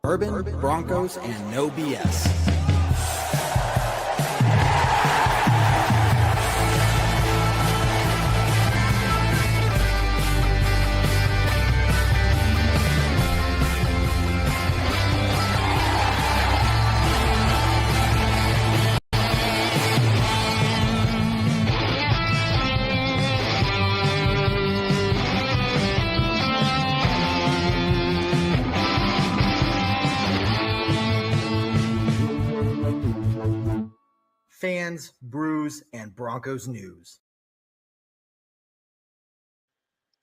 Bourbon, Broncos, and No BS. Fans, brews, and Broncos news.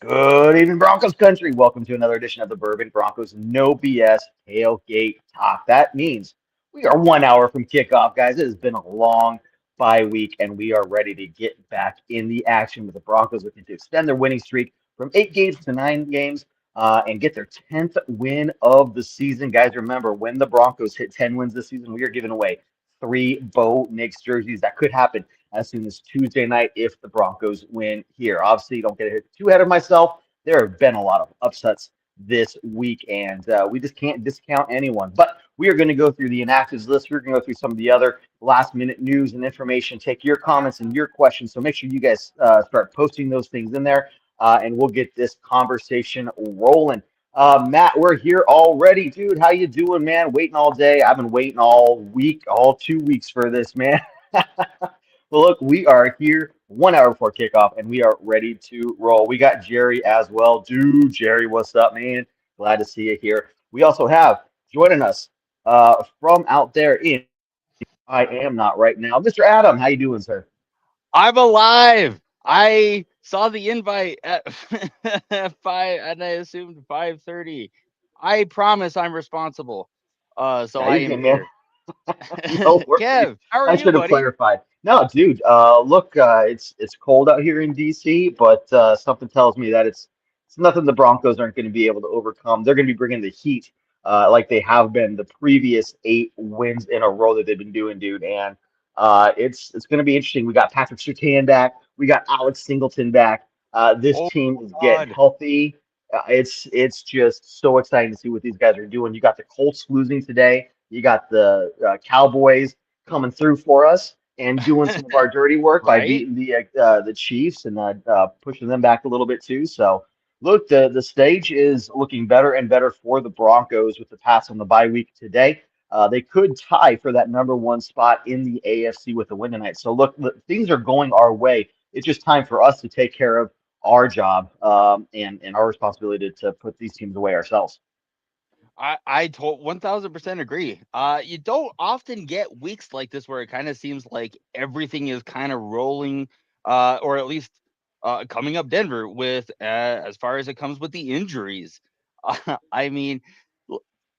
Good evening, Broncos Country. Welcome to another edition of the Bourbon Broncos No BS Tailgate Talk. That means we are 1 hour from kickoff, guys. It has been a long bye week, and we are ready to get back in the action with the Broncos looking to extend their winning streak from 8 games to 9 games and get their 10th win of the season. Guys, remember, when the Broncos hit 10 wins this season, we are giving away 3 Bo Nix jerseys. That could happen as soon as Tuesday night if the Broncos win here. Obviously, don't get too ahead of myself. There have been a lot of upsets this week, and we just can't discount anyone. But we are going to go through the inactives list. We're going to go through some of the other last-minute news and information, take your comments and your questions. So make sure you guys start posting those things in there, and we'll get this conversation rolling. Matt, we're here already, dude. How you doing, man? Waiting all day. I've been waiting all week, all 2 weeks for this, man. Well, look, we are here 1 hour before kickoff, and we are ready to roll. We got Jerry as well. Dude, Jerry, what's up, man? Glad to see you here. We also have joining us from out there in I am not right now, Mr. Adam. How you doing, sir? I'm alive. I saw the invite at 5, and I assumed 5:30. I promise I'm responsible. So Yeah, I you am can, here. No worries. Kev, how are I you, should have buddy? clarified. No, dude. Look, it's cold out here in DC, but something tells me that it's nothing the Broncos aren't going to be able to overcome. They're going to be bringing the heat, like they have been the previous 8 wins in a row that they've been doing, dude. And it's going to be interesting. We got Patrick Surtain back. We got Alex Singleton back. This Oh, team is getting God. healthy. It's just so exciting to see what these guys are doing. You got the Colts losing today. You got the Cowboys coming through for us and doing some of our dirty work by Right? beating the Chiefs and pushing them back a little bit too. So look, the stage is looking better and better for the Broncos with the pass on the bye week today. They could tie for that #1 spot in the AFC with a win tonight. So look, things are going our way. It's just time for us to take care of our job and our responsibility to put these teams away ourselves. I 1000% agree. You don't often get weeks like this where it kind of seems like everything is kind of rolling, or at least coming up Denver with as far as it comes with the injuries. I mean,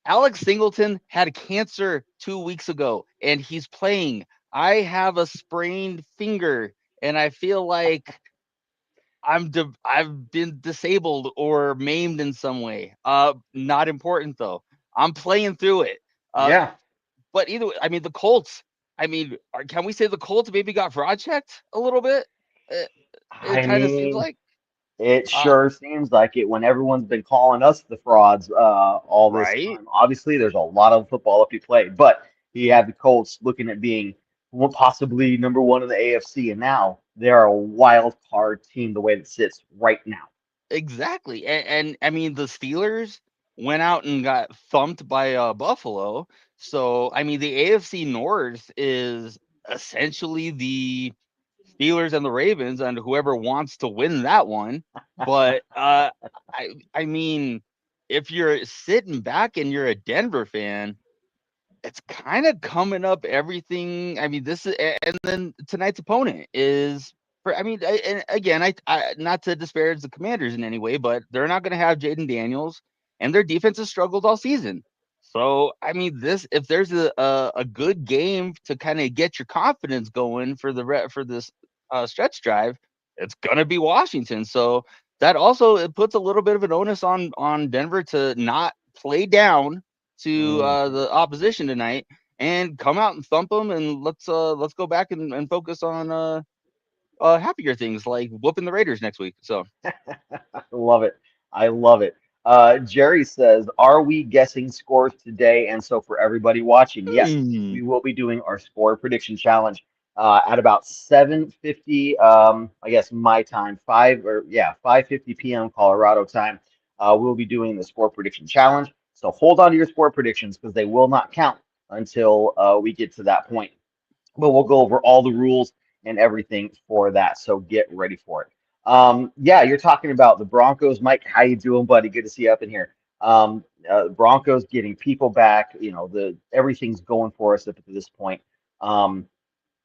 Alex Singleton had cancer 2 weeks ago, and he's playing. I have a sprained finger, and I feel like I've been disabled or maimed in some way. Not important though. I'm playing through it. Yeah. But either way, I mean the Colts. I mean, can we say the Colts maybe got fraud checked a little bit? It, it I kind of seems mean, like. it Uh, sure seems like it when everyone's been calling us the frauds all this right? time. Obviously, there's a lot of football up he played, but he had the Colts looking at being possibly #1 in the AFC, and now they're a wild card team the way it sits right now. Exactly. And I mean the Steelers went out and got thumped by Buffalo. So I mean the AFC North is essentially the Steelers and the Ravens and whoever wants to win that one. But I mean, if you're sitting back and you're a Denver fan, it's kind of coming up everything. I mean, this is, and then tonight's opponent is. I mean, and again, I not to disparage the Commanders in any way, but they're not going to have Jaden Daniels, and their defense has struggled all season. So, I mean, this if there's a good game to kind of get your confidence going for for this stretch drive, it's going to be Washington. So that also it puts a little bit of an onus on Denver to not play down to Mm. the opposition tonight and come out and thump them, and let's go back and focus on happier things like whooping the Raiders next week. So I love it. I love it. Jerry says, "Are we guessing scores today?" And so for everybody watching, yes, Hmm. we will be doing our score prediction challenge at about 7:50. I guess my time, 5:50 p.m. Colorado time. We'll be doing the score prediction challenge. So hold on to your score predictions because they will not count until we get to that point. But we'll go over all the rules and everything for that. So get ready for it. Yeah, you're talking about the Broncos. Mike, how you doing, buddy? Good to see you up in here. Broncos getting people back. You know, the everything's going for us up to this point. Um,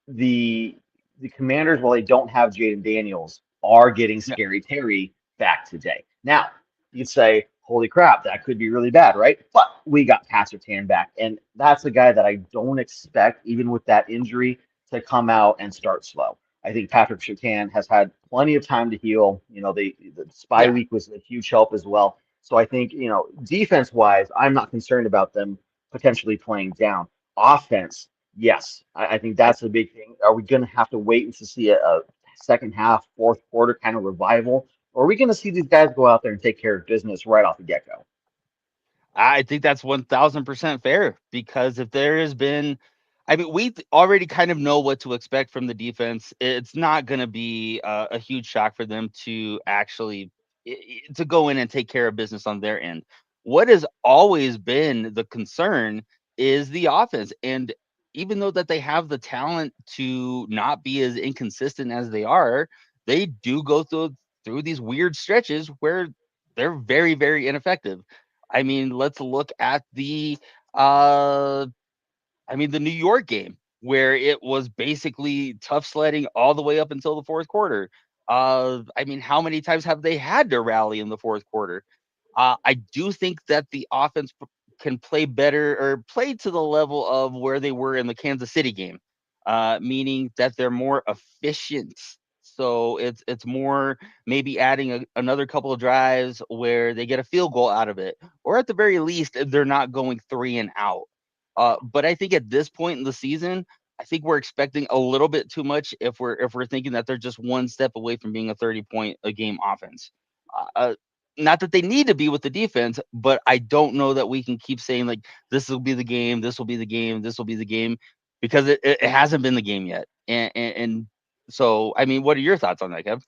the the Commanders, while they don't have Jaden Daniels, are getting Yeah. Scary Terry back today. Now, you'd say, holy crap, that could be really bad, right? But we got Pat Surtain back, and that's a guy that I don't expect, even with that injury, to come out and start slow. I think Patrick Surtain has had plenty of time to heal. You know, the spy Yeah. week was a huge help as well. So I think, you know, defense wise, I'm not concerned about them potentially playing down. Offense, yes, I think that's the big thing. Are we going to have to wait to see a second half, fourth quarter kind of revival? Or are we going to see these guys go out there and take care of business right off the get go? I think that's 1000% fair because if there has been, I mean, already kind of know what to expect from the defense. It's not going to be a huge shock for them to actually to go in and take care of business on their end. What has always been the concern is the offense, and even though that they have the talent to not be as inconsistent as they are, they do go through these weird stretches where they're very, very ineffective. I mean, let's look at uh the New York game where it was basically tough sledding all the way up until the fourth quarter. I mean, how many times have they had to rally in the fourth quarter? I do think that the offense can play better or play to the level of where they were in the Kansas City game, meaning that they're more efficient. So it's more maybe adding another couple of drives where they get a field goal out of it, or at the very least they're not going three and out. But I think at this point in the season, I think we're expecting a little bit too much if we're thinking that they're just one step away from being a 30-point a game offense. Uh, Not that they need to be with the defense, but I don't know that we can keep saying like this will be the game, this will be the game, this will be the game, because it hasn't been the game yet. And so, I mean, what are your thoughts on that, Kev?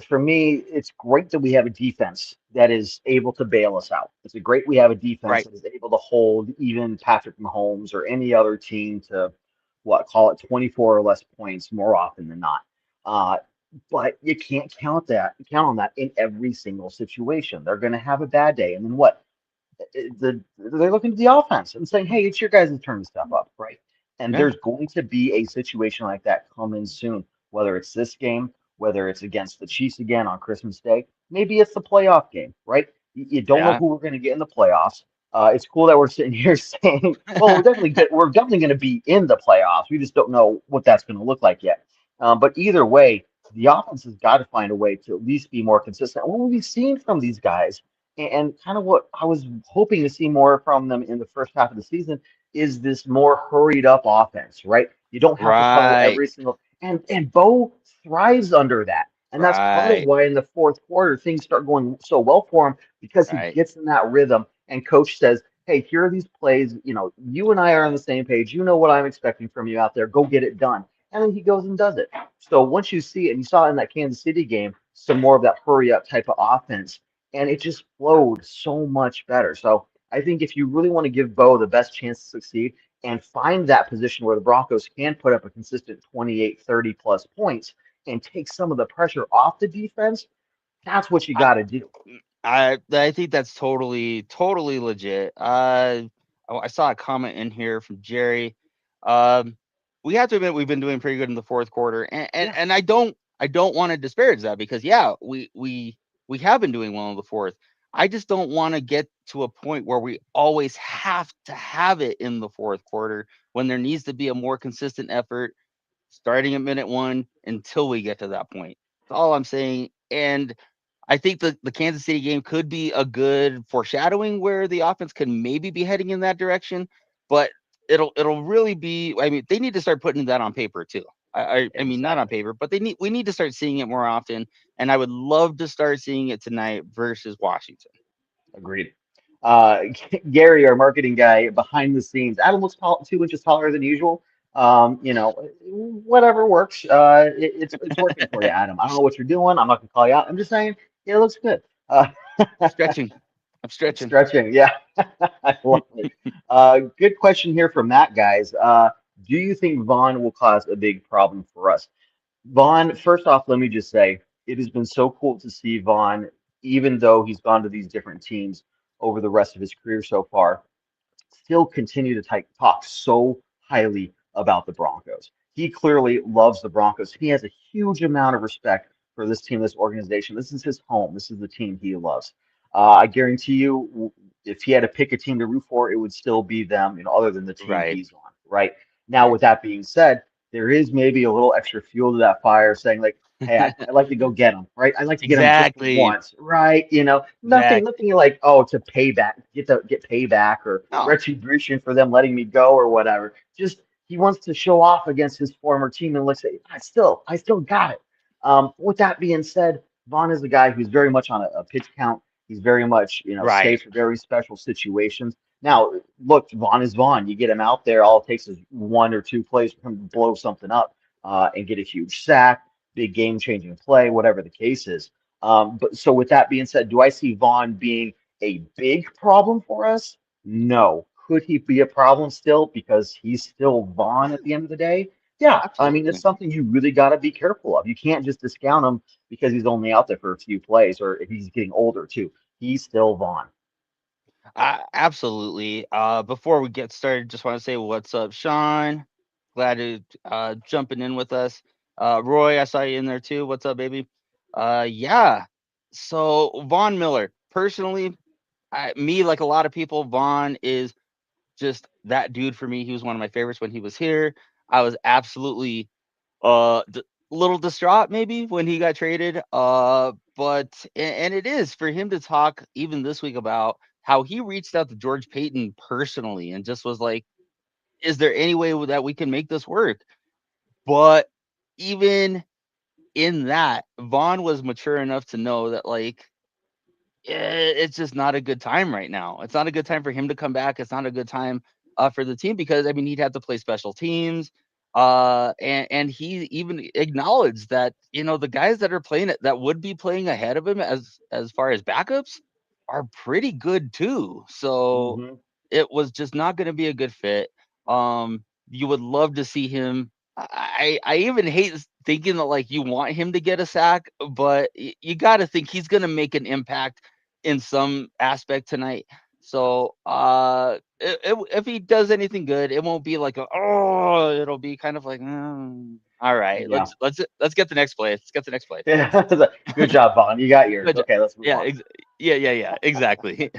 For me, it's great that we have a defense that is able to bail us out. It's a great we have a defense Right. that is able to hold even Patrick Mahomes or any other team to what call it 24 or less points more often than not. Uh, but you can't count on that in every single situation. They're going to have a bad day, and then what? They're looking to the offense and saying, "Hey, it's your guys' turn to step up, right?" And Yeah. there's going to be a situation like that coming soon, whether it's this game, whether it's against the Chiefs again on Christmas Day, maybe it's the playoff game, right? You don't know Yeah. who we're going to get in the playoffs. It's cool that we're sitting here saying, "Well, we're definitely going to be in the playoffs. We just don't know what that's going to look like yet." But either way, the offense has got to find a way to at least be more consistent. What we've seen from these guys and kind of what I was hoping to see more from them in the first half of the season is this more hurried up offense, right? You don't have to huddle Right. every single and Bo thrives under that. And that's part of Right. why in the fourth quarter things start going so well for him because he Right. gets in that rhythm and coach says, "Hey, here are these plays, you know, you and I are on the same page. You know what I'm expecting from you out there. Go get it done." And then he goes and does it. So once you see it, and you saw it in that Kansas City game, some more of that hurry up type of offense and it just flowed so much better. So I think if you really want to give Bo the best chance to succeed and find that position where the Broncos can put up a consistent 28, 30 plus points and take some of the pressure off the defense, that's what you I got to do. I think that's totally legit. I saw a comment in here from Jerry. Um, we have to admit we've been doing pretty good in the fourth quarter, and Yeah, I don't want to disparage that because yeah, we have been doing well in the fourth. I just don't want to get to a point where we always have to have it in the fourth quarter when there needs to be a more consistent effort starting at minute one until we get to that point. That's all I'm saying. And I think the Kansas City game could be a good foreshadowing where the offense can maybe be heading in that direction, but it'll really be. I mean, they need to start putting that on paper too. I mean, not on exactly. paper, but we need to start seeing it more often. And I would love to start seeing it tonight versus Washington. Agreed. Uh, Gary, our marketing guy behind the scenes, Adam looks 2 inches taller than usual. Whatever works. It's working for you, Adam. I don't know what you're doing. I'm not gonna call you out. I'm just saying, yeah, it looks good. Uh, Stretching. I'm stretching. Stretching, yeah. I love it. Good question here from Matt, guys. Do you think Vaughn will cause a big problem for us? Vaughn, first off, let me just say it has been so cool to see Vaughn, even though he's gone to these different teams over the rest of his career so far, still continue to talk so highly about the Broncos. He clearly loves the Broncos. He has a huge amount of respect for this team, this organization. This is his home. This is the team he loves. I guarantee you, if he had to pick a team to root for, it would still be them, other than the team Right. he's on, right? Now, Right. with that being said, there is maybe a little extra fuel to that fire saying, like, hey, I'd like to go get him, right? I'd like to get him just Exactly. once, right? Nothing Exactly. like, oh, to pay back, get payback or No. retribution for them letting me go or whatever. Just he wants to show off against his former team and let's say, I still got it. With that being said, Vaughn is a guy who's very much on a pitch count. He's very much, Right. safe for very special situations. Now, look, Vaughn is Vaughn. You get him out there, all it takes is 1 or 2 plays for him to blow something up and get a huge sack, big game-changing play, whatever the case is. But so with that being said, do I see Vaughn being a big problem for us? No. Could he be a problem still because he's still Vaughn at the end of the day? Yeah, I mean, it's Absolutely. something you really got to be careful of. You can't just discount him because he's only out there for a few plays or if he's getting older too. He's still Vaughn. Absolutely. Before we get started, just want to say what's up, Sean. Glad to jumping in with us. Roy, I saw you in there too. What's up, baby? Yeah. So Von Miller, personally, like a lot of people, Vaughn is just that dude for me. He was one of my favorites when he was here. I was absolutely little distraught maybe when he got traded. But it is for him to talk even this week about how he reached out to George Payton personally and just was like, "Is there any way that we can make this work?" But even in that, Vaughn was mature enough to know that it's just not a good time right now. It's not a good time for him to come back. It's not a good time for the team because I mean he'd have to play special teams. And he even acknowledged that the guys that are playing it that would be playing ahead of him as far as backups are pretty good too. So Hmm. it was just not going to be a good fit. You would love to see him. I even hate thinking that you want him to get a sack, but you got to think he's going to make an impact in some aspect tonight. So if he does anything good, it won't be it'll be kind of like all right, Yeah. let's get the next play. Let's get the next play. Yeah. Good job, Vaughn. You got yours. Good job. Okay, let's move Yeah, on. yeah, exactly.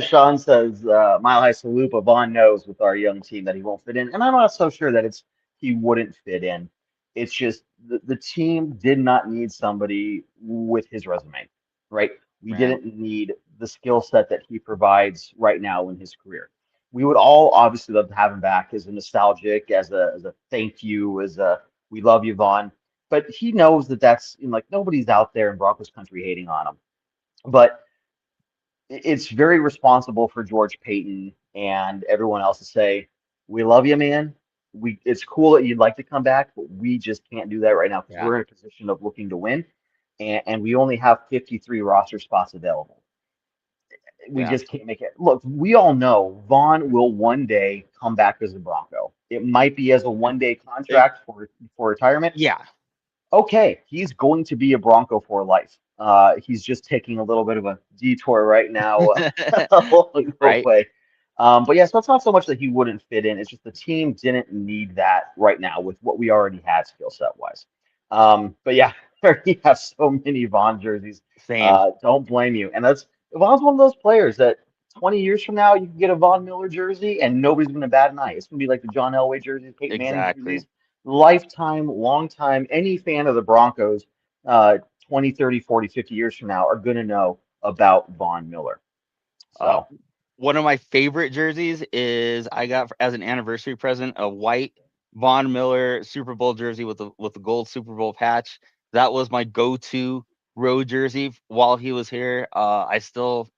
Sean says, Mile High Salute, but Vaughn knows with our young team that he won't fit in. And I'm not so sure that he wouldn't fit in. It's just the team did not need somebody with his resume, right? We Yeah, didn't need the skill set that he provides right now in his career. We would all obviously love to have him back as a nostalgic, as a thank you, as a we love you, Vaughn. But he knows that that's like nobody's out there in Broncos country hating on him. But it's very responsible for George Payton and everyone else to say, "We love you, man. It's cool that you'd like to come back, but we just can't do that right now because yeah, we're in a position of looking to win, and we only have 53 roster spots available. We yeah. just can't make it. Look, we all know Vaughn will one day come back as a Bronco. It might be as a one-day It- contract for retirement, yeah. okay, he's going to be a Bronco for life. He's just taking a little bit of a detour right now along the Right. way. But yeah, so it's not so much that he wouldn't fit in. It's just the team didn't need that right now with what we already had skill set wise. But yeah, we have so many Vaughn jerseys. Same. Don't blame you. And Vaughn's one of those players that 20 years from now, you can get a Von Miller jersey and nobody's going to bat an eye. It's going to be like the John Elway jerseys, Peyton Manning Exactly. jerseys, lifetime, long time. Any fan of the Broncos, 20, 30, 40, 50 years from now are going to know about Von Miller. Uh, So, One of my favorite jerseys is I got as an anniversary present a white Von Miller Super Bowl jersey with the gold Super Bowl patch. That was my go-to road jersey while he was here. I still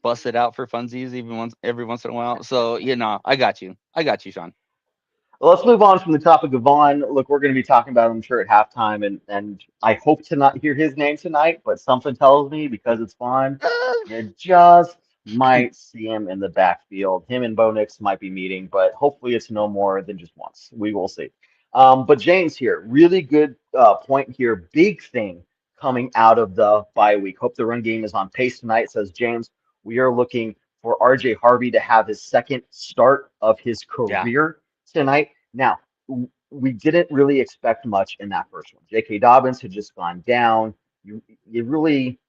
bust it out for funsies every once in a while. So I got you. I got you, Sean. Well, let's move on from the topic of Vaughn. Look, we're going to be talking about him, I'm sure, at halftime, and I hope to not hear his name tonight, but something tells me because it's Vaughn, you just might see him in the backfield. Him and Bo Nix might be meeting, but hopefully it's no more than just once. We will see. But James here, really good point here. Big thing coming out of the bye week. Hope the run game is on pace tonight, says James. We are looking for RJ Harvey to have his second start of his Yeah, career tonight. Now, we didn't really expect much in that first one. J.K. Dobbins had just gone down. You really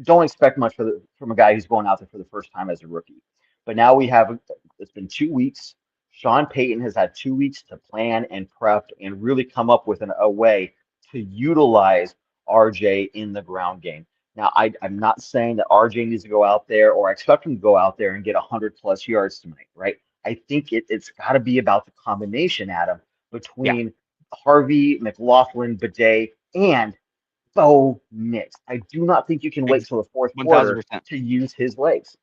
don't expect much from a guy who's going out there for the first time as a rookie. But now it's been 2 weeks. Sean Payton has had 2 weeks to plan and prep and really come up with a way to utilize RJ in the ground game. Now, I'm not saying that RJ needs to go out there or I expect him to go out there and get 100 plus yards tonight, right? I think it's got to be about the combination, Adam, yeah, between Harvey, McLaughlin, Bidet, and Bo Nix. I do not think you can wait till the fourth quarter 1000%. to use his legs.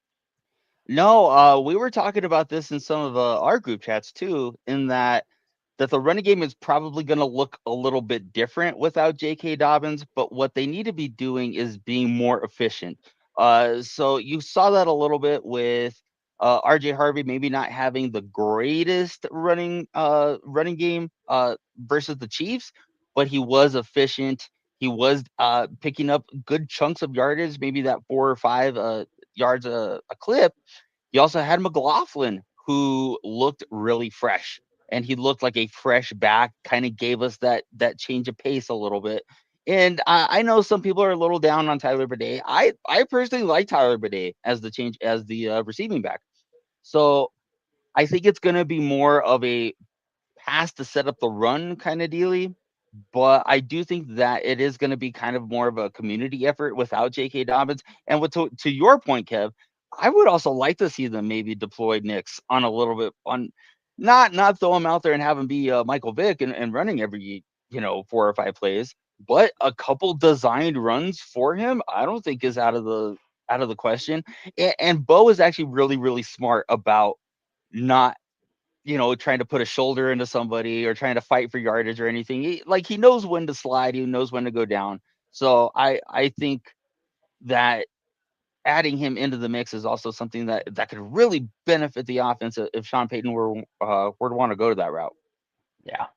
No, we were talking about this in some of our group chats too, in that the running game is probably going to look a little bit different without J.K. Dobbins, but what they need to be doing is being more efficient. So you saw that a little bit with R.J. Harvey maybe not having the greatest running game versus the Chiefs, but he was efficient. He was picking up good chunks of yardage, maybe that 4 or 5 yards a clip. You also had McLaughlin, who looked really fresh, and he looked like a fresh back. Kind of gave us that change of pace a little bit. And I know some people are a little down on Tyler Bidet. I personally like Tyler Bidet as the receiving back. So I think it's going to be more of a pass to set up the run kind of dealy. But I do think that it is going to be kind of more of a community effort without J.K. Dobbins. And to your point, Kev, I would also like to see them maybe deploy Nix on a little bit on not throw him out there and have him be Michael Vick and running every 4 or 5 plays, but a couple designed runs for him. I don't think is out of the question. And Bo is actually really really smart about not trying to put a shoulder into somebody or trying to fight for yardage or anything. He knows when to slide, he knows when to go down. So I think that adding him into the mix is also something that could really benefit the offense if Sean Payton were to want to go to that route. Yeah.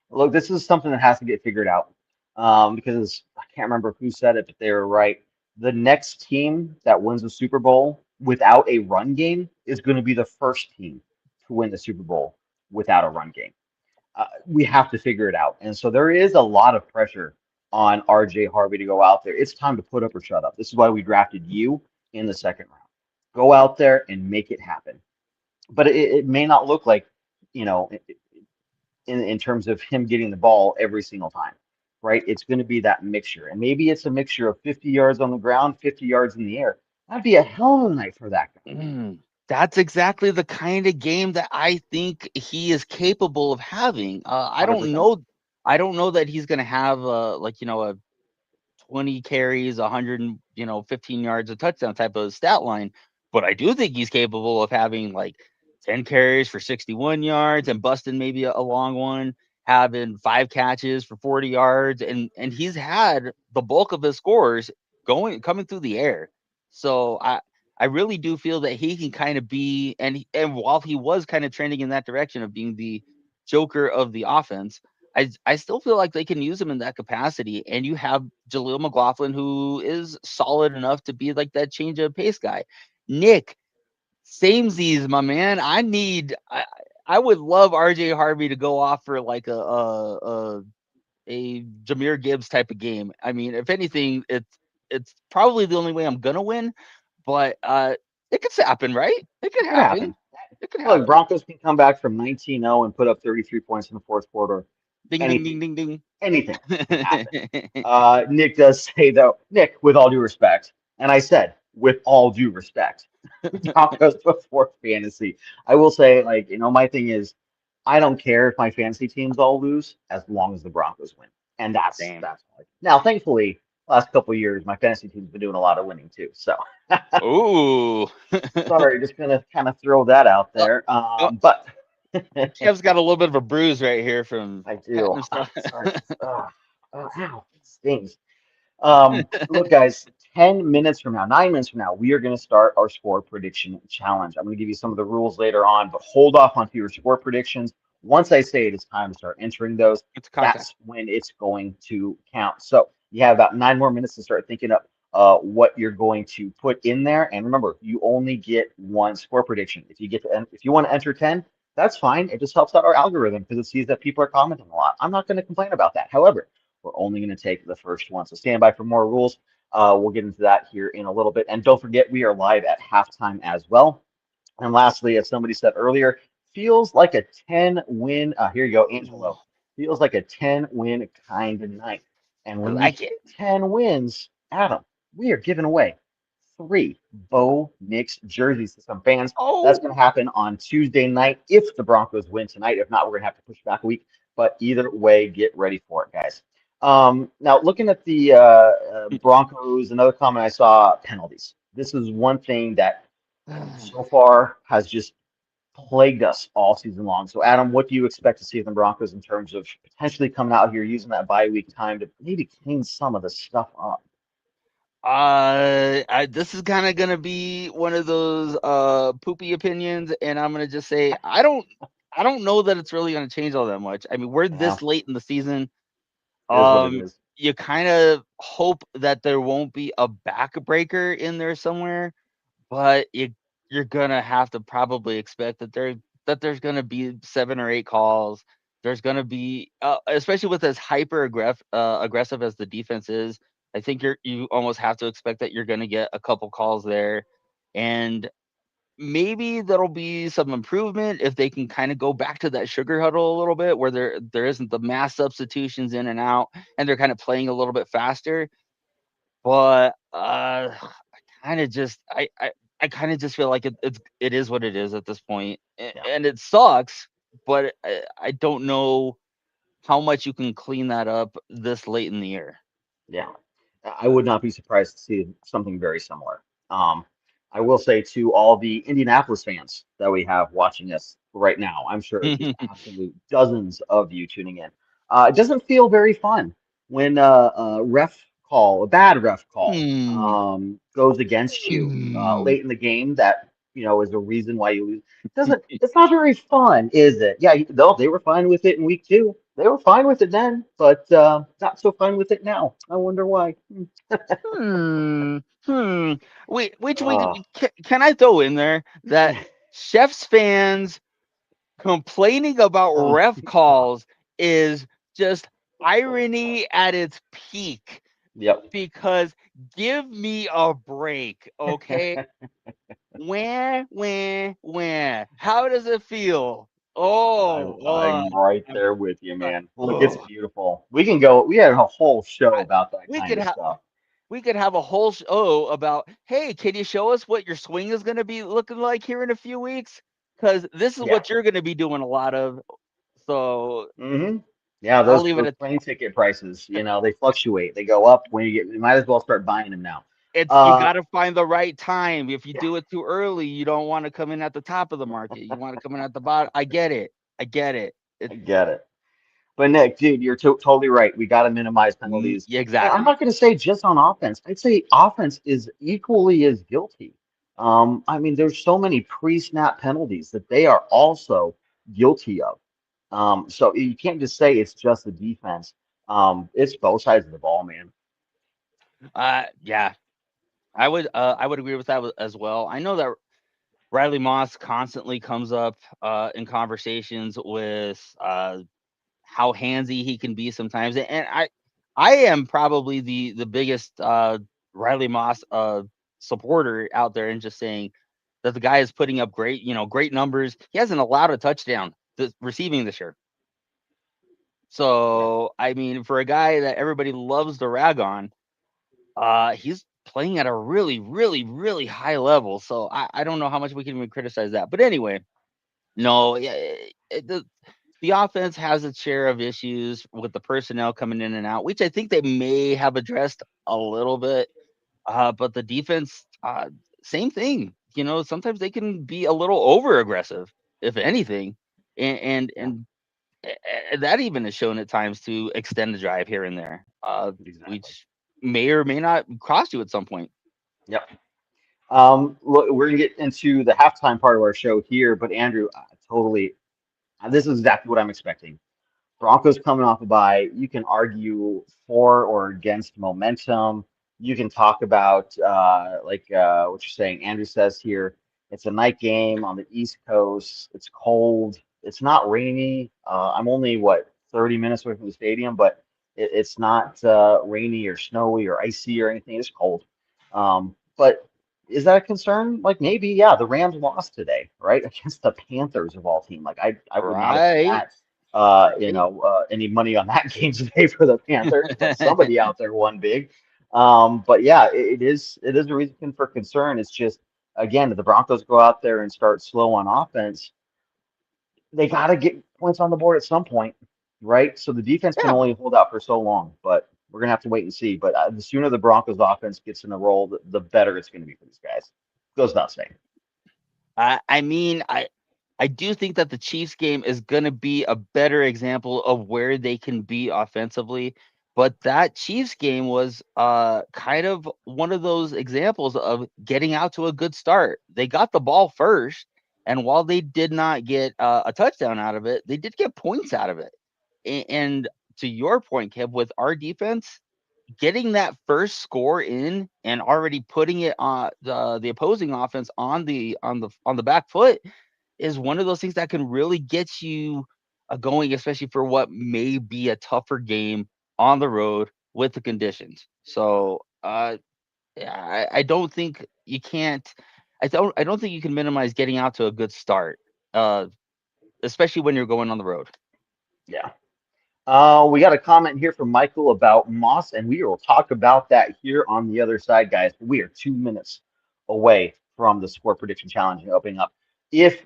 Look, this is something that has to get figured out because I can't remember who said it, but they were right. The next team that wins the Super Bowl without a run game is going to be the first team to win the Super Bowl without a run game. We have to figure it out. And so there is a lot of pressure on RJ Harvey to go out there. It's time to put up or shut up. This is why we drafted you in the second round. Go out there and make it happen. But it may not look like, you know, in terms of him getting the ball every single time, right? It's going to be that mixture. And maybe it's a mixture of 50 yards on the ground, 50 yards in the air. That'd be a hell of a night for that guy. That's exactly the kind of game that I think he is capable of having. I don't 100%. know. I don't know that he's going to have a 20 carries, 15 yards, a touchdown type of stat line. But I do think he's capable of having like 10 carries for 61 yards and busting maybe a long one, having 5 catches for 40 yards. And he's had the bulk of his scores coming through the air. So I really do feel that he can kind of be, and while he was kind of trending in that direction of being the joker of the offense, I still feel like they can use him in that capacity. And you have Jaleel McLaughlin, who is solid enough to be like that change of pace guy. Nick, samesies, my man. I would love RJ Harvey to go off for like a Jahmyr Gibbs type of game. I mean, if anything, it's probably the only way I'm gonna win, but it could happen, right? It could It happen. happens. It could Look, happen. Broncos can come back from 19-0 and put up 33 points in the fourth quarter. Ding ding ding Anything, ding ding. anything can happen. Nick does say, though, Nick, with all due respect, and I said, with all due respect, Broncos before fantasy. I will say, my thing is, I don't care if my fantasy teams all lose as long as the Broncos win. And that's Damn. all. Now, thankfully, last couple of years, my fantasy team's been doing a lot of winning too. So Ooh. sorry, just gonna kind of throw that out Oh, there. oh, But Kev's got a little bit of a bruise right here from I patting do. himself. Sorry. Ow, it stings. Look, guys, 10 minutes from now, 9 minutes from now, we are going to start our score prediction challenge. I'm going to give you some of the rules later on, but hold off on your score predictions. Once I say it is time to start entering those, It's contact. that's when it's going to count. So you have about 9 more minutes to start thinking of what you're going to put in there. And remember, you only get one score prediction. If you want to enter 10, that's fine. It just helps out our algorithm because it sees that people are commenting a lot. I'm not going to complain about that. However, we're only going to take the first one. So stand by for more rules. We'll get into that here in a little bit. And don't forget, we are live at halftime as well. And lastly, as somebody said earlier, feels like a 10-win. Here you go, Angelo. Feels like a 10-win kind of night. And I when we like it. hit 10 wins, Adam, we are giving away 3 Bo Nix jerseys to some fans. That's Oh, going to happen on Tuesday night if the Broncos win tonight. If not, we're going to have to push back a week. But either way, get ready for it, guys. Now, looking at the Broncos, another comment I saw, penalties. This is one thing that so far has just plagued us all season long. So, Adam, what do you expect to see from the Broncos in terms of potentially coming out here using that bye week time to maybe clean some of the stuff up? this is kind of gonna be one of those poopy opinions, and I'm gonna just say I don't know that it's really gonna change all that much. I mean, we're Yeah, this late in the season. it is what it is. You kind of hope that there won't be a backbreaker in there somewhere, but you're gonna have to probably expect that there's gonna be 7 or 8 calls. There's gonna be, especially with as aggressive as the defense is. I think you almost have to expect that you're gonna get a couple calls there, and maybe there'll be some improvement if they can kind of go back to that sugar huddle a little bit, where there isn't the mass substitutions in and out, and they're kind of playing a little bit faster. But kind of just I kind of just feel like it is what it is at this point, Yeah, and it sucks. But I don't know how much you can clean that up this late in the year. yeah. I would not be surprised to see something very similar. Um, I will say to all the Indianapolis fans that we have watching us right now, I'm sure just absolute dozens of you tuning in. It doesn't feel very fun when a bad ref call, Hmm. goes against you Hmm. late in the game. That is the reason why you lose. Doesn't It's not very fun, is it? Yeah, they were fine with it in week 2. They were fine with it then, but not so fine with it now. I wonder why. Hmm. Hmm. Uh, Can I throw in there that Chefs fans complaining about uh, ref calls is just irony at its peak, yep. because give me a break, okay? Wah. How does it feel? Oh, I'm right I'm- there with you, man. Look, it's oh. beautiful. We can go. We had a whole show I, about that we kind could of have stuff. we could have a whole show about, hey, can you show us what your swing is going to be looking like here in a few weeks? Because this is Yeah. what you're going to be doing a lot of. So hmm Yeah, I'll those leave it those at plane ticket prices, they fluctuate. They go up when you might as well start buying them now. you Uh, got to find the right time. If you yeah, do it too early, you don't want to come in at the top of the market. You want to come in at the bottom. I get it. I get it. I get it. But Nick, dude, you're totally right. We got to minimize penalties. Yeah, And I'm exactly. not going to say just on offense. I'd say offense is equally as guilty. I mean, there's so many pre-snap penalties that they are also guilty of. So you can't just say it's just the defense. It's both sides of the ball, man. Yeah, I would agree with that as well. I know that Riley Moss constantly comes up in conversations with how handsy he can be sometimes, and I am probably the biggest Riley Moss supporter out there, and just saying that the guy is putting up great numbers. He hasn't allowed a touchdown receiving this year. Yeah, So I mean, for a guy that everybody loves to rag on, he's playing at a really, really, really high level. So I don't know how much we can even criticize that. But anyway, no, yeah, the offense has its share of issues with the personnel coming in and out, which I think they may have addressed a little bit. But the defense, same thing. Sometimes they can be a little over aggressive, if anything, and and Yeah, and, and that even is shown at times to extend the drive here and there, exactly. which may or may not cost you at some point. Yep. Look, we're gonna get into the halftime part of our show here, but Andrew, totally, this is exactly what I'm expecting. Broncos coming off a bye, you can argue for or against momentum. You can talk about what you're saying. Andrew says here, it's a night game on the East Coast. It's cold. It's not rainy. I'm only 30 minutes away from the stadium, but it's not rainy or snowy or icy or anything. It's cold. But is that a concern? Like maybe, yeah. The Rams lost today, right, against the Panthers of all team. Like I would not have Right. bet any money on that game today for the Panthers, but somebody out there won big. But yeah, it is a reason for concern. It's just again, if the Broncos go out there and start slow on offense, they got to get points on the board at some point, right? So the defense can Yeah. only hold out for so long, but we're gonna have to wait and see. But the sooner the Broncos offense gets in the roll, the better it's going to be for these guys. Goes without saying. I mean, I do think that the Chiefs game is going to be a better example of where they can be offensively. But that Chiefs game was kind of one of those examples of getting out to a good start. They got the ball first, and while they did not get a touchdown out of it, they did get points out of it. And to your point, Kev, with our defense, getting that first score in and already putting it on the opposing offense on the back foot is one of those things that can really get you going, especially for what may be a tougher game on the road with the conditions. So yeah, I don't think you can't. I don't think you can minimize getting out to a good start, uh, especially when you're going on the road. Yeah. We got a comment here from Michael about Moss, and we will talk about that here on the other side, guys. We are 2 minutes away from the score prediction challenge and opening up. If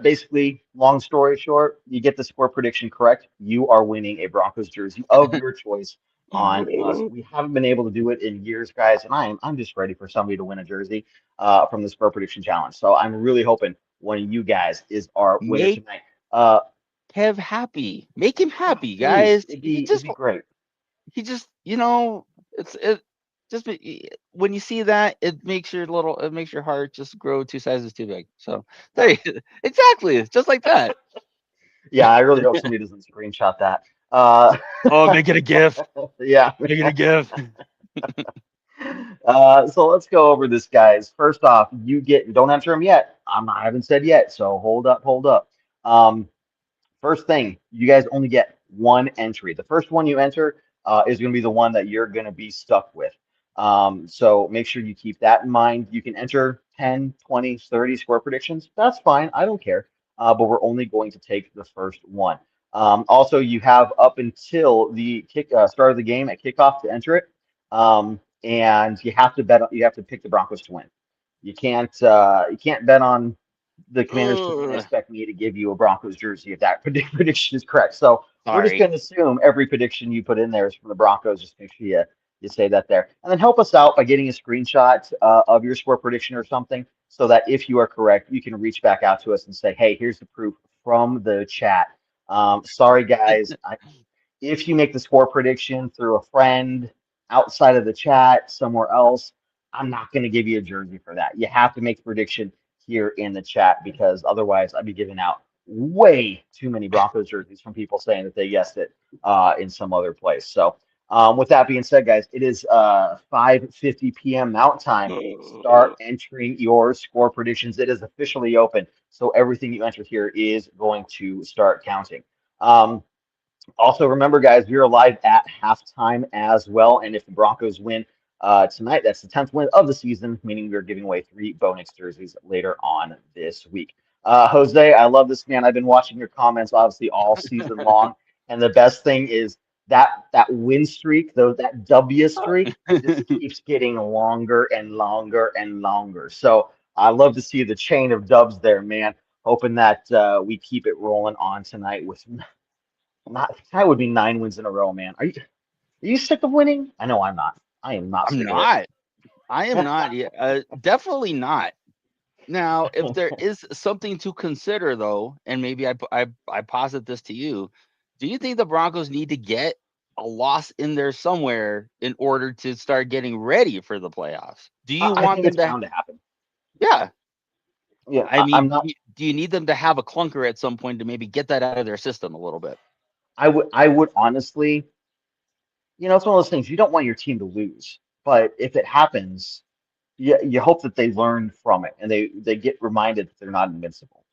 basically, long story short, you get the score prediction correct, you are winning a Broncos jersey of your choice on us. We haven't been able to do it in years, guys, and I'm just ready for somebody to win a jersey from the score prediction challenge. So I'm really hoping one of you guys is our winner Make tonight. Uh, Kev happy. Make him yeah, happy, please, guys. it'd He be it'd just be great. he just it just when you see that it makes your heart just grow 2 sizes too big. So there you exactly, it's just like that. Yeah, I really hope somebody doesn't screenshot that. Uh, Oh, make it a gif. yeah. Make it a gif. So let's go over this, guys. First off, don't enter them yet. I haven't said yet, so hold up, hold up. Um, First thing, you guys only get one entry. The first one you enter is going to be the one that you're going to be stuck with. So make sure you keep that in mind. You can enter 10, 20, 30 score predictions. That's fine. I don't care. But we're only going to take the first one. Also, you have up until the start of the game at kickoff to enter it. And you have to you have to pick the Broncos to win. You can't bet on the Commanders to win and Ugh, expect me to give you a Broncos jersey if that prediction is correct. So we're just sorry. going to assume every prediction you put in there is from the Broncos. Just make sure you say that there. And then help us out by getting a screenshot of your score prediction or something so that if you are correct, you can reach back out to us and say, hey, here's the proof from the chat. Sorry, guys. If you make the score prediction through a friend outside of the chat somewhere else, I'm not going to give you a jersey for that. You have to make the prediction here in the chat because otherwise I'd be giving out way too many Broncos jerseys from people saying that they guessed it in some other place. So with that being said, guys, it is 5:50 p.m. Mountain Time. Start entering your score predictions. It is officially open, so everything you enter here is going to start counting. Also, remember, guys, we're live at halftime as well. And if the Broncos win tonight, that's the 10th win of the season, meaning we're giving away 3 bonus jerseys later on this week. Jose, I love this, man. I've been watching your comments, obviously, all season long. And the best thing is that win streak, though, that W streak, just keeps getting longer and longer and longer. So I love to see the chain of dubs there, man. hoping that we keep it rolling on tonight with not that would be 9 wins in a row, man. Are you sick of winning? I know I'm not. I am not I'm sick not. I am not. Definitely not. Now, if there is something to consider, though, and maybe I posit this to you, do you think the Broncos need to get a loss in there somewhere in order to start getting ready for the playoffs? Do you I want think them it's to? bound to happen. Yeah, Yeah, I I'm mean, not. do you need them to have a clunker at some point to maybe get that out of their system a little bit? I would honestly, it's one of those things you don't want your team to lose, but if it happens, you hope that they learn from it and they get reminded that they're not invincible,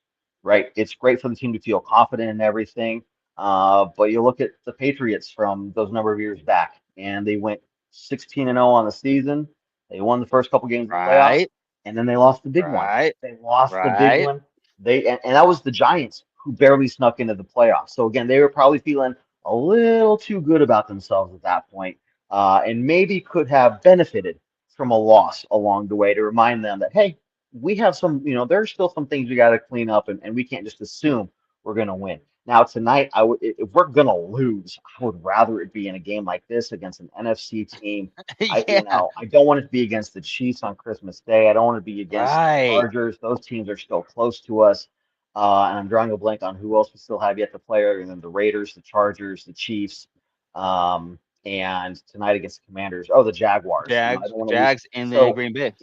right? It's great for the team to feel confident in everything, but you look at the Patriots from those number of years back, and they went 16-0 on the season. They won the first couple games of the playoffs, Right, and then they lost the big one. right, They lost the big right. one. And that was the Giants who barely snuck into the playoffs. So again, they were probably feeling a little too good about themselves at that point, and maybe could have benefited from a loss along the way to remind them that, hey, we have some, there's still some things we got to clean up, and we can't just assume we're going to win. Now, tonight, if we're going to lose, I would rather it be in a game like this against an NFC team. Yeah, I don't want it to be against the Chiefs on Christmas Day. I don't want to be against the right. Chargers. Those teams are still close to us. And I'm drawing a blank on who else we still have yet to play, other than the Raiders, the Chargers, the Chiefs. And tonight against the Commanders. Oh, the Jaguars. I Jags, don't want to lose. Jags, and then So Green Bay.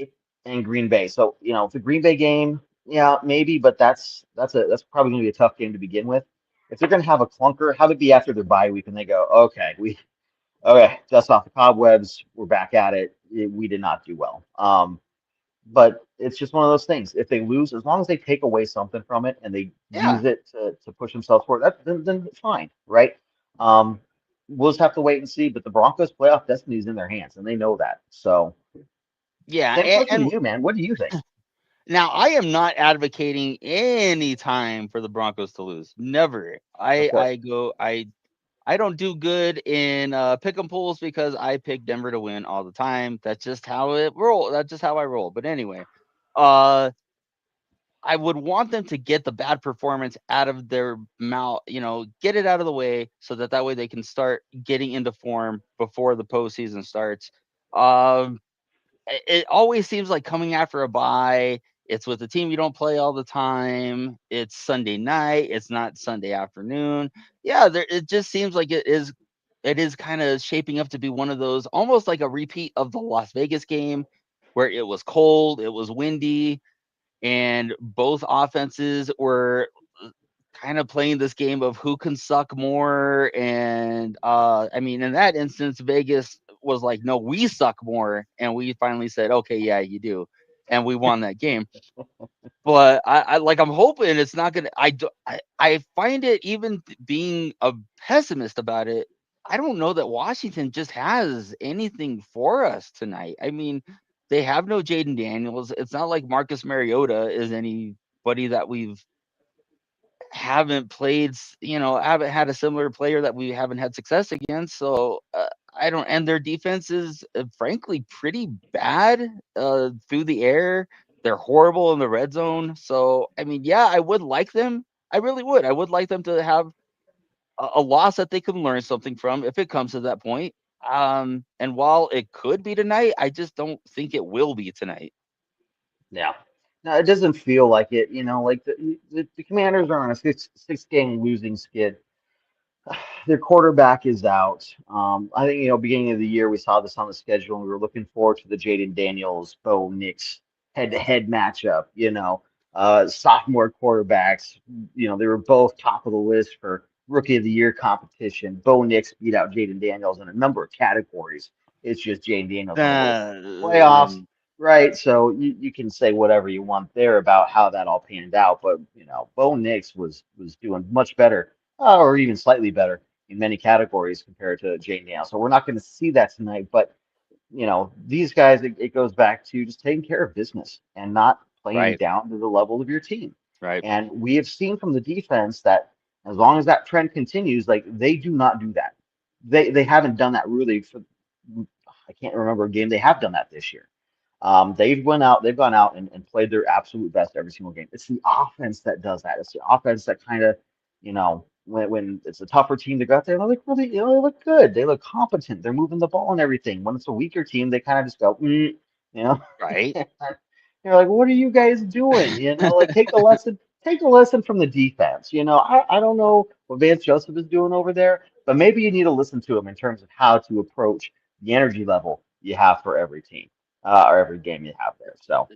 and Green Bay. So the Green Bay game, yeah, maybe, but that's probably going to be a tough game to begin with. If they're going to have a clunker, have it be after their bye week and they go, okay, dust off the cobwebs, we're back at it. We did not do well. But it's just one of those things. If they lose, as long as they take away something from it and they Yeah. use it to push themselves forward, then it's fine, right? Um, we'll just have to wait and see. But the Broncos' playoff destiny is in their hands, and they know that. So, Yeah, same question to and you, man. What do you think? now I am not advocating any time for the Broncos to lose. Never. Of I course. I go I don't do good in pick 'em pools because I pick Denver to win all the time. That's just how it roll. That's just how I roll. But anyway, uh I would want them to get the bad performance out of their mouth, get it out of the way so that way they can start getting into form before the postseason starts. Um it always seems like coming after a bye, it's with a team you don't play all the time. It's Sunday night. It's not Sunday afternoon. Yeah, it just seems like it is kind of shaping up to be one of those almost like a repeat of the Las Vegas game where it was cold, it was windy, and both offenses were kind of playing this game of who can suck more. And I mean, in that instance, Vegas was like, no, we suck more. And we finally said, okay, yeah, you do. And we won that game. But I'm hoping it's not gonna. I find it, even being a pessimist about it, I don't know that Washington just has anything for us tonight. I mean, they have no Jaden Daniels. It's not like Marcus Mariota is anybody that we've haven't played, haven't had a similar player that we haven't had success against. So I don't, and their defense is frankly pretty bad through the air. They're horrible in the red zone. So, I mean, yeah, I would like them. I really would. I would like them to have a loss that they can learn something from if it comes to that point. And while it could be tonight, I just don't think it will be tonight. Yeah. No, it doesn't feel like it. Like the Commanders are on a six game losing skid. Their quarterback is out. I think, beginning of the year, we saw this on the schedule, and we were looking forward to the Jaden Daniels, Bo Nix head-to-head matchup. Sophomore quarterbacks, they were both top of the list for Rookie of the Year competition. Bo Nix beat out Jaden Daniels in a number of categories. It's just Jaden Daniels on a little playoffs, Um, right? So you can say whatever you want there about how that all panned out, but Bo Nix was doing much better, or even slightly better in many categories compared to Jane Daniels. So we're not going to see that tonight. But these guys, it goes back to just taking care of business and not playing right, down to the level of your team. right. And we have seen from the defense that as long as that trend continues, like they do not do that. They haven't done that really for. I can't remember a game they have done that this year. They've gone out and played their absolute best every single game. It's the offense that does that. It's the offense that kind of, when it's a tougher team, they go out there and they look really, they look good. They look competent. They're moving the ball and everything. When it's a weaker team, they kind of just go, you know. Right. You're like, what are you guys doing? Like take a lesson from the defense. I don't know what Vance Joseph is doing over there, but maybe you need to listen to him in terms of how to approach the energy level you have for every team, or every game you have there. So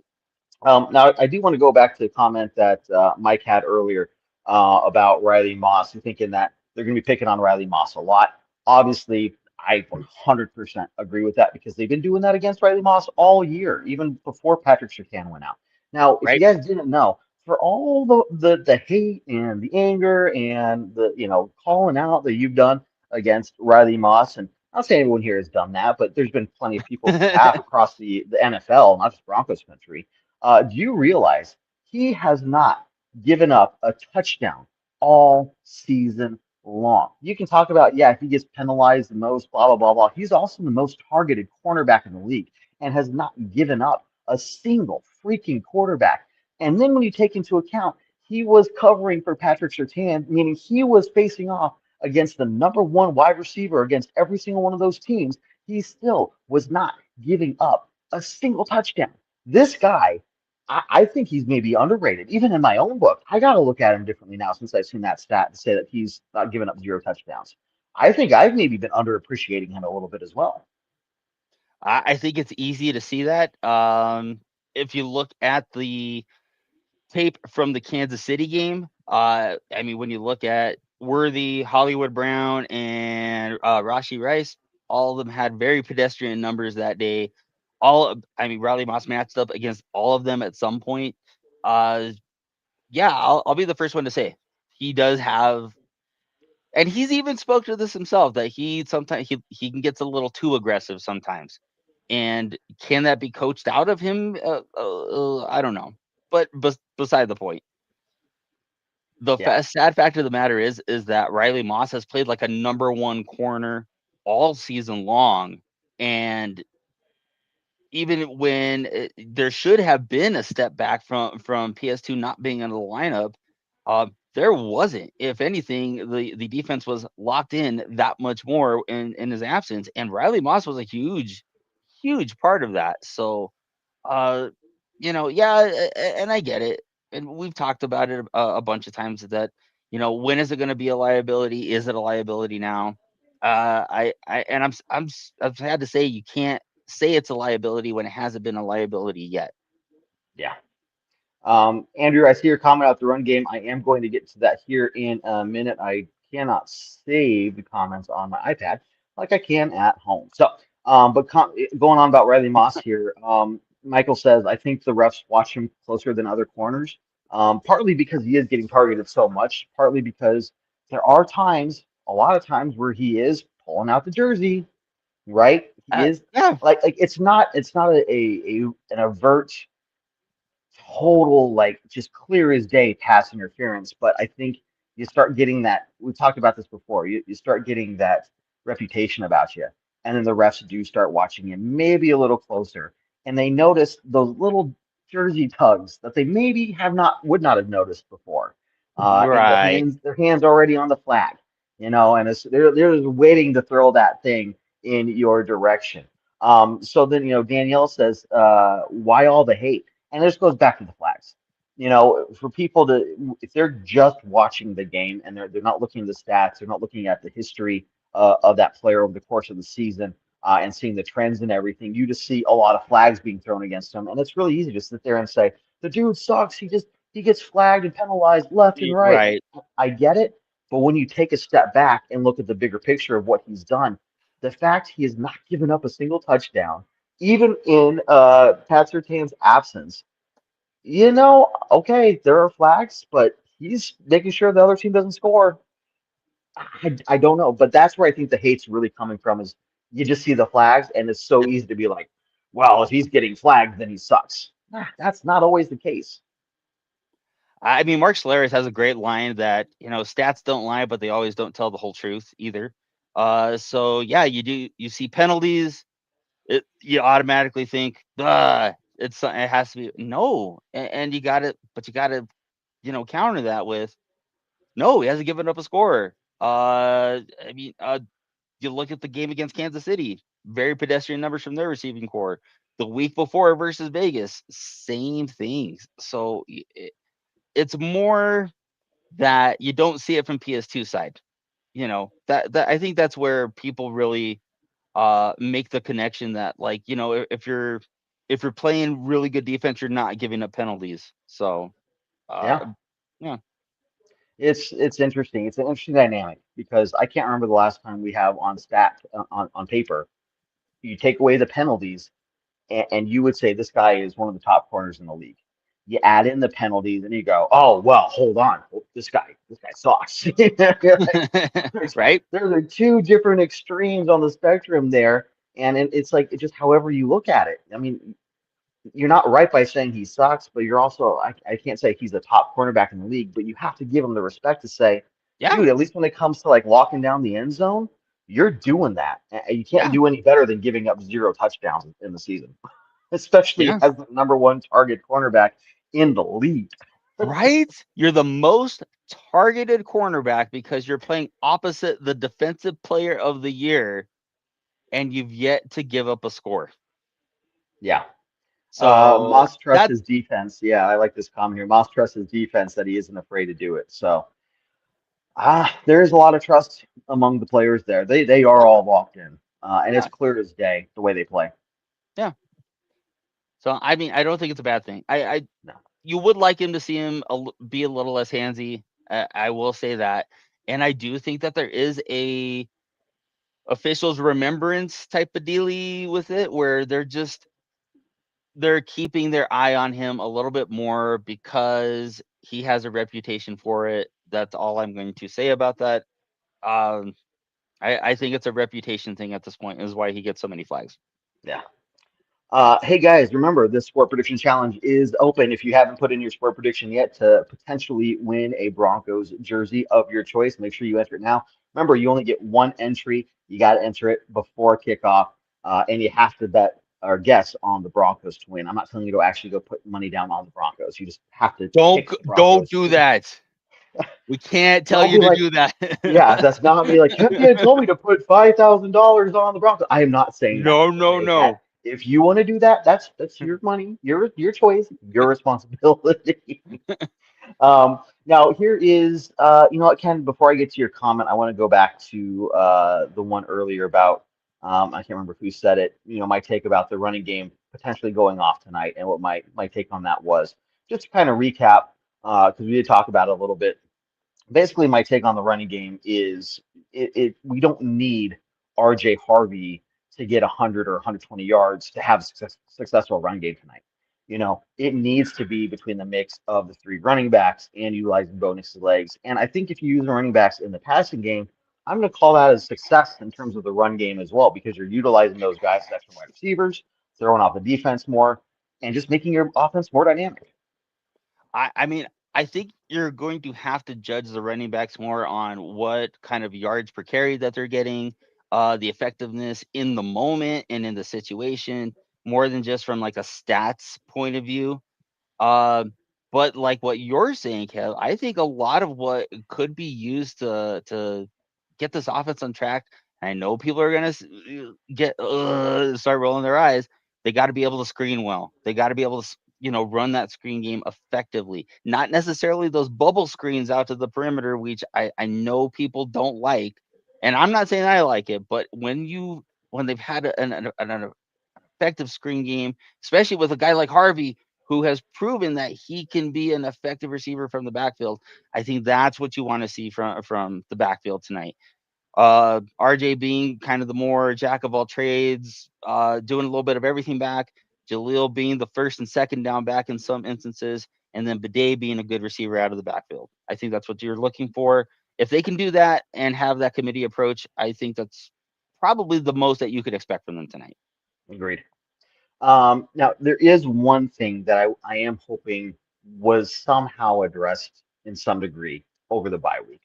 now I do want to go back to the comment that Mike had earlier about Riley Moss and thinking that they're going to be picking on Riley Moss a lot. Obviously, I 100% agree with that because they've been doing that against Riley Moss all year, even before Patrick Surtain went out. Now, if you Right. guys didn't know, for all the hate and the anger and the calling out that you've done against Riley Moss, and I'm not saying everyone here has done that, but there's been plenty of people who have across the NFL, not just Broncos country. Do you realize he has not given up a touchdown all season long? You can talk about, yeah, he gets penalized the most, blah, blah, blah, blah. He's also the most targeted cornerback in the league and has not given up a single freaking quarterback. And then when you take into account, he was covering for Patrick Surtain, meaning he was facing off against the number one wide receiver against every single one of those teams. He still was not giving up a single touchdown. This guy, I think he's maybe underrated. Even in my own book, I got to look at him differently now since I've seen that stat to say that he's not given up zero touchdowns. I think I've maybe been underappreciating him a little bit as well. I think it's easy to see that. If you look at the tape from the Kansas City game, I mean, when you look at Worthy, Hollywood Brown, and Rashee Rice, all of them had very pedestrian numbers that day. Riley Moss matched up against all of them at some point. Yeah, I'll be the first one to say he does have, and he's even spoke to this himself that he sometimes he gets a little too aggressive sometimes. And can that be coached out of him? I don't know, but beside the point. The Yeah, sad fact of the matter is that Riley Moss has played like a number one corner all season long, and even when there should have been a step back from PS2 not being in the lineup, there wasn't. If anything, the defense was locked in that much more in his absence, and Riley Moss was a huge part of that. So, uh, yeah, and I get it, and we've talked about it a bunch of times that when is it going to be a liability? Is it a liability now? And I've had to say you can't say it's a liability when it hasn't been a liability yet. yeah. Andrew, I see your comment about the run game. I am going to get to that here in a minute. I cannot save the comments on my iPad like I can at home. So, going on about Riley Moss here, Michael says, I think the refs watch him closer than other corners, partly because he is getting targeted so much, partly because there are times, a lot of times, where he is pulling out the jersey, right? He is Yeah, like it's not an overt total like just clear as day pass interference. But I think you start getting that. We talked about this before. You start getting that reputation about you, and then the refs do start watching you maybe a little closer, and they notice those little jersey tugs that they maybe would not have noticed before, and right. their hands already on the flag, and they're just waiting to throw that thing in your direction. So then, Danielle says, why all the hate? And this goes back to the flags. For people if they're just watching the game and they're not looking at the stats, they're not looking at the history of that player over the course of the season and seeing the trends and everything, you just see a lot of flags being thrown against him. And it's really easy to sit there and say, the dude sucks. He gets flagged and penalized left and right. Right. I get it. But when you take a step back and look at the bigger picture of what he's done, the fact he has not given up a single touchdown, even in Pat Surtain's absence, okay, there are flags, but he's making sure the other team doesn't score. I don't know, but that's where I think the hate's really coming from is you just see the flags, and it's so easy to be like, well, if he's getting flagged, then he sucks. That's not always the case. I mean, Mark Schlereth has a great line that stats don't lie, but they always don't tell the whole truth either. So yeah, you see penalties. you automatically think, it has to be no, and you got to counter that with no, he hasn't given up a score. I mean, you look at the game against Kansas City, very pedestrian numbers from their receiving core. The week before versus Vegas, same things. So it's more that you don't see it from PS2 side. That I think that's where people really make the connection that, like, if you're playing really good defense, you're not giving up penalties. So Yeah. yeah. It's interesting. It's an interesting dynamic because I can't remember the last time we have on stat on paper. You take away the penalties, and you would say this guy is one of the top corners in the league. You add in the penalties, and you go, oh well, hold on, this guy sucks. there's Right? there's like two different extremes on the spectrum there, and it's like just however you look at it. I mean, you're not right by saying he sucks, but you're also I can't say he's the top cornerback in the league, but you have to give him the respect to say, Yeah. dude, at least when it comes to like locking down the end zone, you're doing that. You can't Yeah. do any better than giving up 0 touchdowns in the season, especially Yeah. as the #1 target cornerback in the league. Right? You're the most targeted cornerback because you're playing opposite the defensive player of the year, and you've yet to give up a score. Yeah. So Moss trusts that his defense. Yeah, I like this comment here. Moss trusts his defense that he isn't afraid to do it. So there is a lot of trust among the players there. They are all locked in, and it's yeah, clear as day the way they play. yeah. So I mean, I don't think it's a bad thing. I No. You would like him to see him be a little less handsy. I will say that, and I do think that there is a officials remembrance type of dealy with it, where they're keeping their eye on him a little bit more because he has a reputation for it. That's all I'm going to say about that. Um, I think it's a reputation thing at this point, is why he gets so many flags. Yeah. Hey guys, remember this sport prediction challenge is open if you haven't put in your sport prediction yet to potentially win a Broncos jersey of your choice. Make sure you enter it now. Remember, you only get one entry. You got to enter it before kickoff, and you have to bet or guess on the Broncos to win. I'm not telling you to actually go put money down on the Broncos. You just have to pick the Don't Broncos. do that. We can't tell Don't you be to like, do that. yeah, that's not me. Like champion told me to put $5,000 on the Broncos. I am not saying that. No, no, Okay, no. that if you want to do that, that's your money, your choice, your responsibility. Now here is you know what, Ken. Before I get to your comment, I want to go back to the one earlier about I can't remember who said it. You know, my take about the running game potentially going off tonight, and what my take on that was. Just to kind of recap, because we did talk about it a little bit. Basically, my take on the running game is we don't need RJ Harvey to get 100 or 120 yards to have a successful run game tonight. You know, it needs to be between the mix of the three running backs and utilizing bonus legs. And I think if you use the running backs in the passing game, I'm going to call that a success in terms of the run game as well, because you're utilizing those guys as extra wide receivers, throwing off the defense more, and just making your offense more dynamic. I mean, I think you're going to have to judge the running backs more on what kind of yards per carry that they're getting, the effectiveness in the moment and in the situation, more than just from like a stats point of view. Um, but like what you're saying, Kev, I think a lot of what could be used to get this offense on track. I know people are gonna start rolling their eyes. They got to be able to screen well. They got to be able to run that screen game effectively. Not necessarily those bubble screens out to the perimeter, which I know people don't like, and I'm not saying I like it. But when they've had an effective screen game, especially with a guy like Harvey, who has proven that he can be an effective receiver from the backfield. I think that's what you want to see from the backfield tonight. RJ being kind of the more jack of all trades, doing a little bit of everything back. Jaleel being the first and second down back in some instances, and then Bidet being a good receiver out of the backfield. I think that's what you're looking for. If they can do that and have that committee approach, I think that's probably the most that you could expect from them tonight. Agreed. Now, there is one thing that I am hoping was somehow addressed in some degree over the bye week.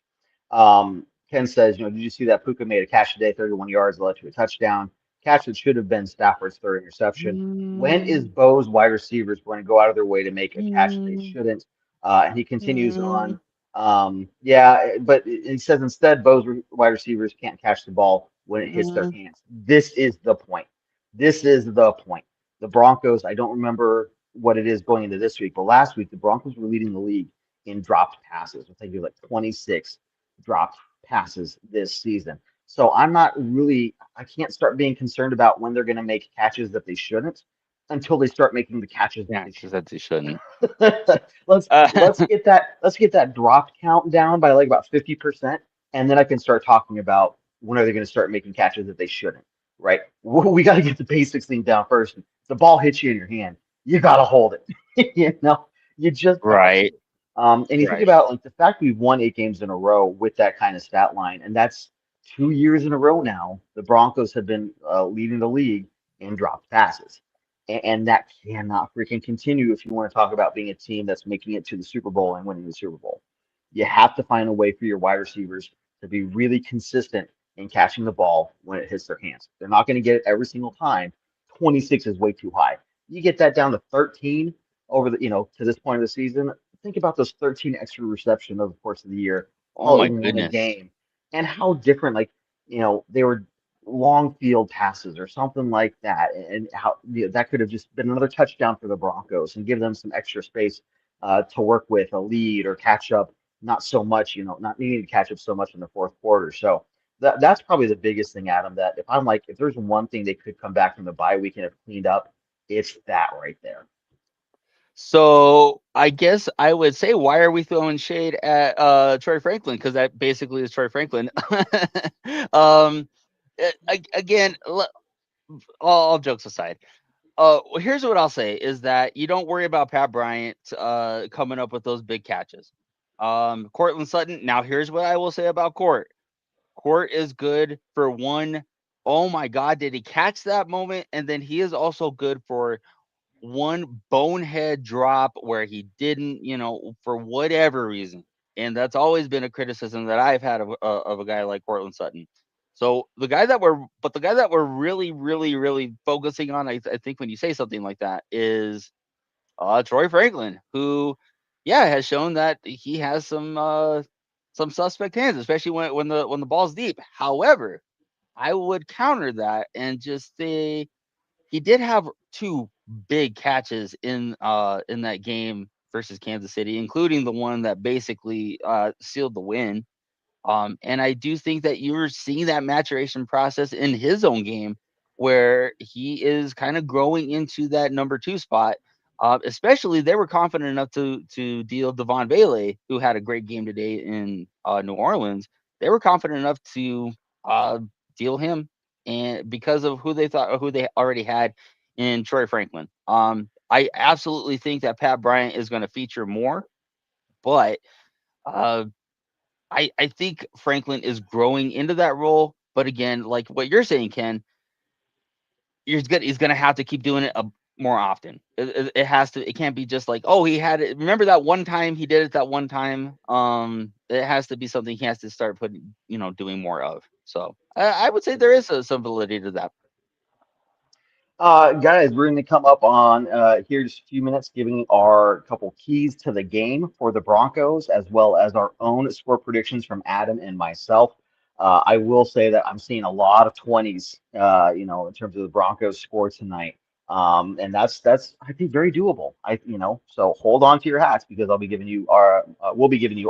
Ken says, did you see that Puka made a catch today, 31 yards, led to a touchdown? catch that should have been Stafford's third interception. When is Mm, Bo's wide receivers going to go out of their way to make a catch they mm, shouldn't? And he continues on. mm, Yeah, but he says instead, wide receivers can't catch the ball when it hits their mm. hands. This is the point. This is the point. The Broncos, I don't remember what it is going into this week, but last week the Broncos were leading the league in dropped passes. I think it was like 26 dropped passes this season. So I'm not really, I can't start being concerned about when they're going to make catches that they shouldn't until they start making the catches that Yeah, they she should. said she shouldn't. let's Uh, let's get that drop count down by like about 50%, and then I can start talking about when are they going to start making catches that they shouldn't. Right? We got to get the basics thing down first. If the ball hits you in your hand, you got to hold it. You just got to. right, And you think right. about like the fact we've won 8 games in a row with that kind of stat line, and that's 2 years in a row now. The Broncos have been leading the league in dropped passes, and that cannot freaking continue if you want to talk about being a team that's making it to the Super Bowl and winning the Super Bowl. You have to find a way for your wide receivers to be really consistent in catching the ball when it hits their hands. They're not going to get it every single time. 26 is way too high. You get that down to 13 over to this point of the season. Think about those 13 extra reception over the course of the year, Oh call it my one a goodness. game, and how different, like, they were long field passes or something like that, and how that could have just been another touchdown for the Broncos and give them some extra space to work with a lead or catch up. Not so much, not needing to catch up so much in the fourth quarter. So that's probably the biggest thing, Adam. That if there's one thing they could come back from the bye week and have cleaned up, it's that right there. So I guess I would say, why are we throwing shade at Troy Franklin? Because that basically is Troy Franklin. um, again, all jokes aside, here's what I'll say is that you don't worry about Pat Bryant coming up with those big catches. Cortland Sutton. Now here's what I will say about Court. Court is good for one. Oh my God, did he catch that moment? And then he is also good for one bonehead drop where he didn't, for whatever reason. And that's always been a criticism that I've had of a guy like Cortland Sutton. So the guy that we're really, really, really focusing on, I think when you say something like that, is Troy Franklin, who, yeah, has shown that he has some suspect hands, especially when the ball's deep. However, I would counter that and just say he did have two big catches in that game versus Kansas City, including the one that basically sealed the win. And I do think that you're seeing that maturation process in his own game, where he is kind of growing into that number two spot. Especially, they were confident enough to deal Devon Bailey, who had a great game today in New Orleans. They were confident enough to uh, deal him, and because of who they already had in Troy Franklin. I absolutely think that Pat Bryant is going to feature more, but uh, I think Franklin is growing into that role. But again, like what you're saying, Ken, he's gonna have to keep doing it more often. It has to. It can't be just like, oh, he had it. Remember that one time he did it that one time. It has to be something he has to start doing more of. So I would say there is some validity to that. Guys, we're going to come up on here just a few minutes, giving our couple keys to the game for the Broncos, as well as our own score predictions from Adam and myself. I will say that I'm seeing a lot of 20s, in terms of the Broncos score tonight. And that's I think very doable. So hold on to your hats because we'll be giving you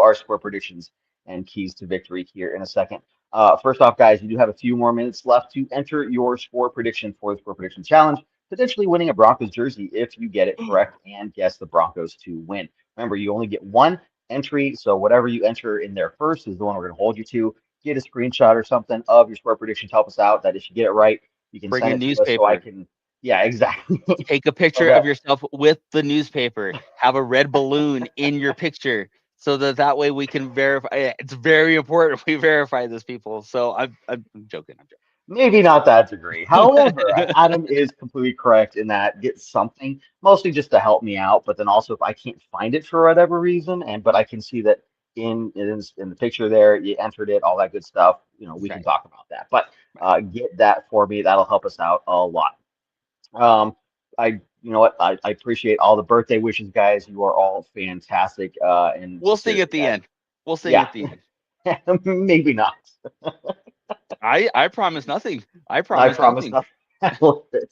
our score predictions and keys to victory here in a second. First off, guys, you do have a few more minutes left to enter your score prediction for the score prediction challenge, potentially winning a Broncos jersey if you get it correct and guess the Broncos to win. Remember, you only get one entry, so whatever you enter in there first is the one we're going to hold you to. Get a screenshot or something of your score prediction to help us out. That if you get it right, you can Bring send a it to us so I newspaper. can. Yeah, exactly. Take a So picture of that yourself with the newspaper. Have a red balloon in your picture so that way we can verify. It's very important we verify this, people. So I'm joking. I'm maybe not that degree. However, joking. Adam is completely correct in that get something, mostly just to help me out, but then also if I can't find it for whatever reason, but I can see that in the picture there, you entered it, all that good stuff, we can Right. talk about that. But get that for me. That'll help us out a lot. Um, you know what? I appreciate all the birthday wishes, guys. You are all fantastic. And We'll sing at seriously, the guys, end. We'll sing yeah, at the end. maybe not. I promise nothing. I I promise promise nothing. not. I love it.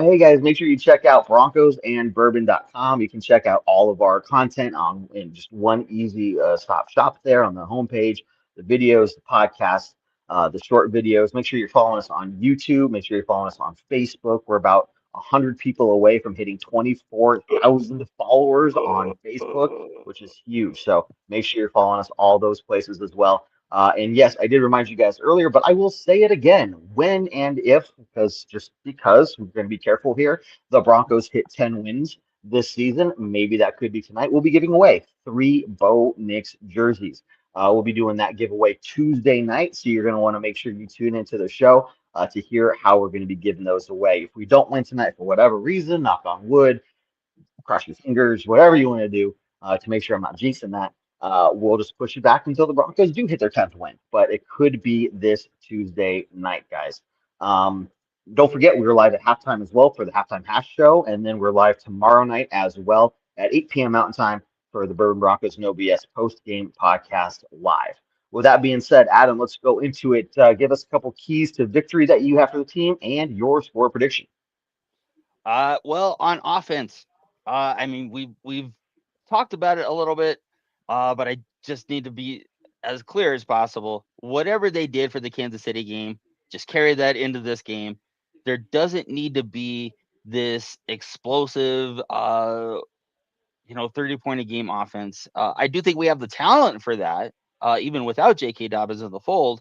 Hey guys, make sure you check out broncosandbourbon.com. You can check out all of our content on in just one easy stop shop there on the homepage, the videos, the podcast, the short videos. Make sure you're following us on YouTube. Make sure you're following us on Facebook. We're about 100 people away from hitting 24,000 followers on Facebook, which is huge. So make sure you're following us all those places as well. And yes, I did remind you guys earlier, but I will say it again when and if, because we're going to be careful here, the Broncos hit 10 wins this season. Maybe that could be tonight. We'll be giving away 3 Bo Nix jerseys. We'll be doing that giveaway Tuesday night. So you're going to want to make sure you tune into the show to hear how we're going to be giving those away. If we don't win tonight for whatever reason, knock on wood, cross your fingers, whatever you want to do to make sure I'm not jinxing that. We'll just push it back until the Broncos do hit their 10th win, but it could be this Tuesday night, guys. Don't forget, we were live at halftime as well for the halftime hash show, and then we're live tomorrow night as well at 8 p.m. Mountain Time for the Bourbon Broncos No BS post game podcast live. With that being said, Adam, let's go into it. Give us a couple keys to victory that you have for the team and your score prediction. Well, on offense, I mean, we've talked about it a little bit, but I just need to be as clear as possible. Whatever they did for the Kansas City game, just carry that into this game. There doesn't need to be this explosive, 30-point a game offense. I do think we have the talent for that, even without J.K. Dobbins in the fold.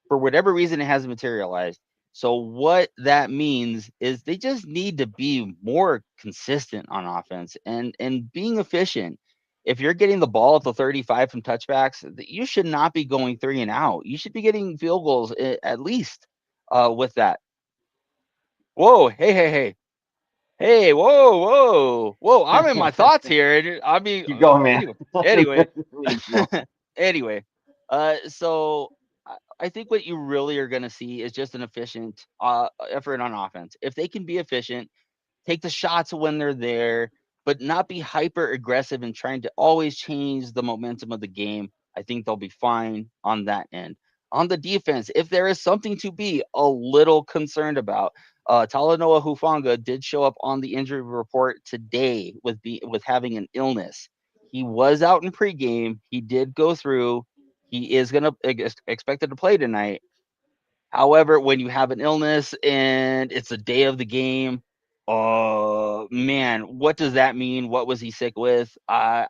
For whatever reason, it hasn't materialized. So what that means is they just need to be more consistent on offense and being efficient. If you're getting the ball at the 35 from touchbacks, you should not be going 3 and out. You should be getting field goals at least with that. Whoa, hey, whoa! I'm in my thoughts here. I mean, Keep going, man. anyway, anyway. So I think what you really are going to see is just an efficient effort on offense. If they can be efficient, take the shots when they're there, but not be hyper aggressive and trying to always change the momentum of the game, I think they'll be fine on that end. On the defense, if there is something to be a little concerned about, Talanoa Hufanga did show up on the injury report today with having an illness. He was out in pregame. He did go through. He is going to expected to play tonight. However, when you have an illness and it's a day of the game, oh man, what does that mean? What was he sick with? I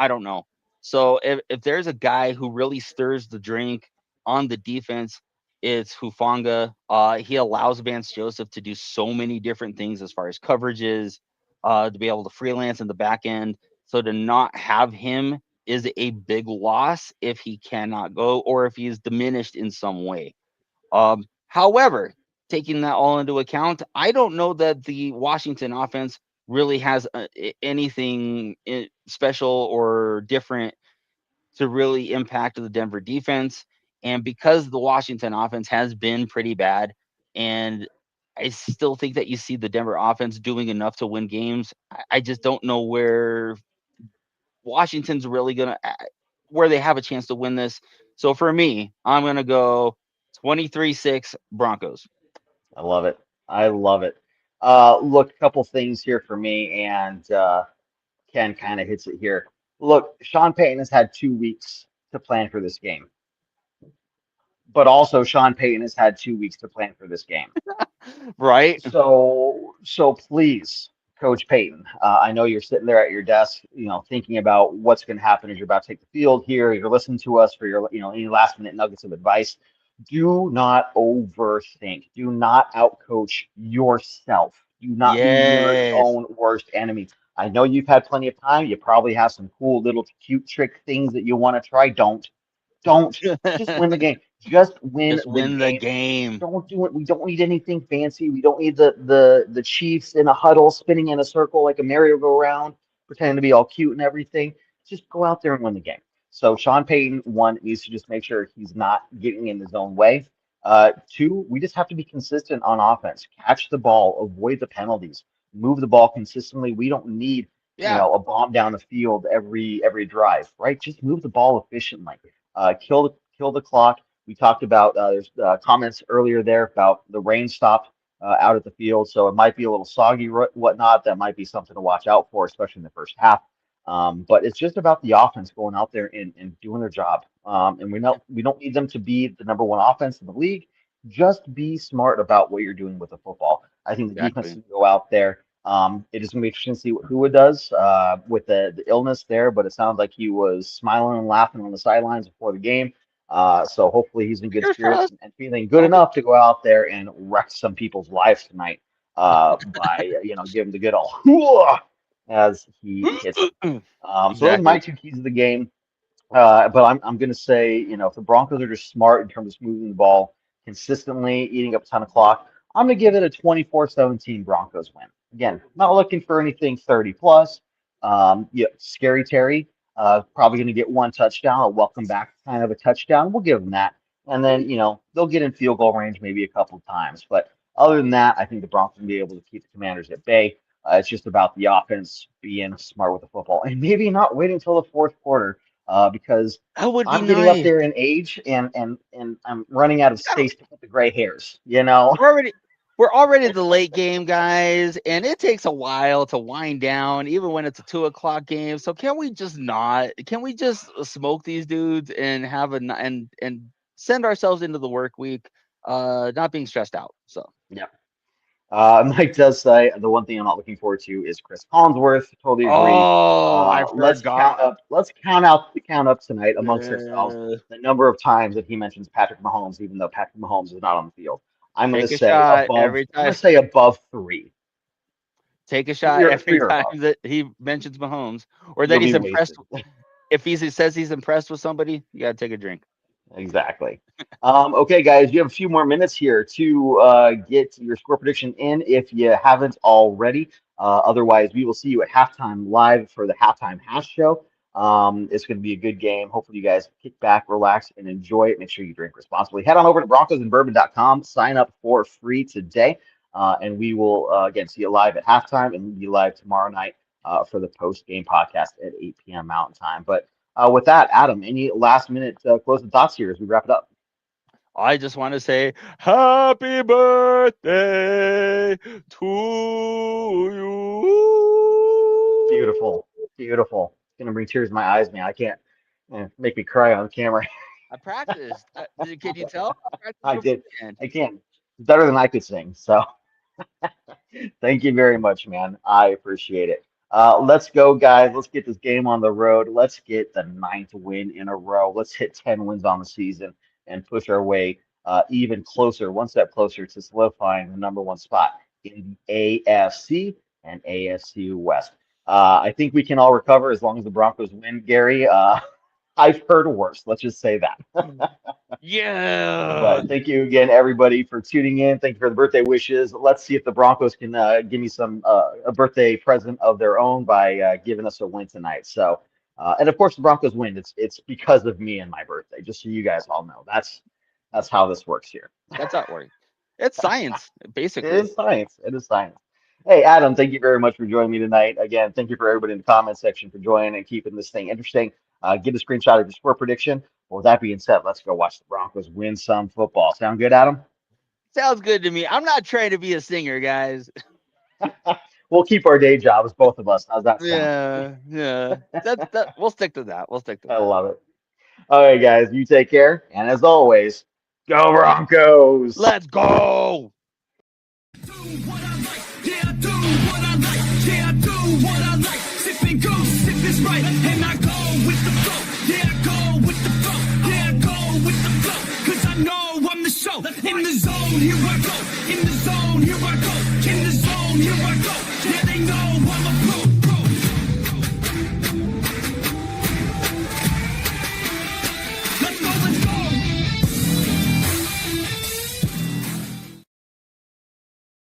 don't know. So if there's a guy who really stirs the drink on the defense, it's Hufanga. He allows Vance Joseph to do so many different things as far as coverages, to be able to freelance in the back end. So to not have him is a big loss if he cannot go or if he is diminished in some way. However, taking that all into account, I don't know that the Washington offense really has anything special or different to really impact the Denver defense. And because the Washington offense has been pretty bad, and I still think that you see the Denver offense doing enough to win games, I just don't know where Washington's really going to where they have a chance to win this. So for me, I'm going to go 23-6 Broncos. I love it. I love it. Look, a couple things here for me, and Ken kind of hits it here. Look, Sean Payton has had 2 weeks to plan for this game, but also Sean Payton has had 2 weeks to plan for this game. Right? So please, Coach Payton, I know you're sitting there at your desk, thinking about what's going to happen as you're about to take the field here. You're listening to us for your, any last minute nuggets of advice. Do not overthink. Do not outcoach yourself. Do not be your Yes. own worst enemy. I know you've had plenty of time. You probably have some cool little cute trick things that you want to try. Don't just win the game. Just win Just the win the game. game. Don't do it. We don't need anything fancy. We don't need the Chiefs in a huddle spinning in a circle like a merry-go-round, pretending to be all cute and everything. Just go out there and win the game. So Sean Payton, one, needs to just make sure he's not getting in his own way. Two, we just have to be consistent on offense. Catch the ball, avoid the penalties, move the ball consistently. We don't need, Yeah. a bomb down the field every drive, right? Just move the ball efficiently. Kill the clock. We talked about there's comments earlier there about the rain stop out at the field, so it might be a little soggy, whatnot. That might be something to watch out for, especially in the first half. But it's just about the offense going out there and doing their job. And we don't need them to be the number one offense in the league. Just be smart about what you're doing with the football. I think the defense Exactly. can go out there. It is going to be interesting to see what Hua does with the illness there, but it sounds like he was smiling and laughing on the sidelines before the game. So hopefully he's in good Fingers spirits crossed. and feeling good enough to go out there and wreck some people's lives tonight by giving the good old "Hua" as he hits it. So those are my Exactly. two keys of the game. But I'm going to say, if the Broncos are just smart in terms of smoothing the ball consistently, eating up a ton of clock, I'm going to give it a 24-17 Broncos win. Again, not looking for anything 30 plus. Yeah, Scary Terry, probably going to get one touchdown, a welcome back kind of a touchdown. We'll give them that. And then, they'll get in field goal range maybe a couple of times. But other than that, I think the Broncos will be able to keep the Commanders at bay. It's just about the offense being smart with the football and maybe not waiting until the fourth quarter because That would be I'm getting up nice. there in age and I'm running out of Yeah, space to put the gray hairs, you know? we're already the late game guys, and it takes a while to wind down, even when it's a 2 o'clock game. So can we just not? Can we just smoke these dudes and have and send ourselves into the work week, not being stressed out? So Yeah. Mike does say the one thing I'm not looking forward to is Chris Collinsworth. Totally agree. oh, I Let's count forgot. up. Let's count up tonight amongst ourselves Uh, the number of times that he mentions Patrick Mahomes, even though Patrick Mahomes is not on the field. I'm going to take a say shot above. every I'm going time. to say above three, Take a three shot or every three or time above. that he mentions Mahomes, or that You'll he's be impressed. wasted. If he says he's impressed with somebody, you gotta take a drink. Exactly. Okay, guys, you have a few more minutes here to get your score prediction in if you haven't already. Otherwise, we will see you at halftime live for the halftime hash show. It's going to be a good game. Hopefully, you guys kick back, relax, and enjoy it. Make sure you drink responsibly. Head on over to broncosandbourbon.com. Sign up for free today. And we will, again, see you live at halftime and we'll be live tomorrow night for the post game podcast at 8 p.m. Mountain Time. But with that, Adam, any last minute closing thoughts here as we wrap it up? I just want to say happy birthday to you. Beautiful, beautiful. It's gonna bring tears to my eyes, man. I can't make me cry on camera. I practiced. Can you tell? I practiced I did. beforehand. I can't. It's better than I could sing. So thank you very much, man. I appreciate it. Let's go, guys. Let's get this game on the road. Let's get the ninth win in a row. Let's hit 10 wins on the season and push our way even closer, one step closer to solidifying the number one spot in the AFC and AFC West. I think we can all recover as long as the Broncos win, Gary. I've heard worse. Let's just say that. Yeah. But thank you again, everybody, for tuning in. Thank you for the birthday wishes. Let's see if the Broncos can give me some a birthday present of their own by giving us a win tonight. So, and of course, the Broncos win. It's because of me and my birthday. Just so you guys all know, that's how this works here. That's how it works. It's science, It basically. is science. It is science. Hey, Adam, thank you very much for joining me tonight. Again, thank you for everybody in the comment section for joining and keeping this thing interesting. Get a screenshot of your score prediction. Well, with that being said, let's go watch the Broncos win some football. Sound good, Adam? Sounds good to me. I'm not trying to be a singer, guys. We'll keep our day jobs, both of us. How's that sound? Yeah. That we'll stick to that. We'll stick to I that. love it. All right, guys, you take care. And as always, go Broncos! Let's go. Do what I like, yeah, I do what I like, yeah, I do what I like. Sip and go, sip is right, and I go with the flow, yeah, I go with the flow, yeah, I go with the flow, cause I know I'm the show. In the zone, here I go, in the zone, here I go, in the zone, here I go, yeah, they know I'm a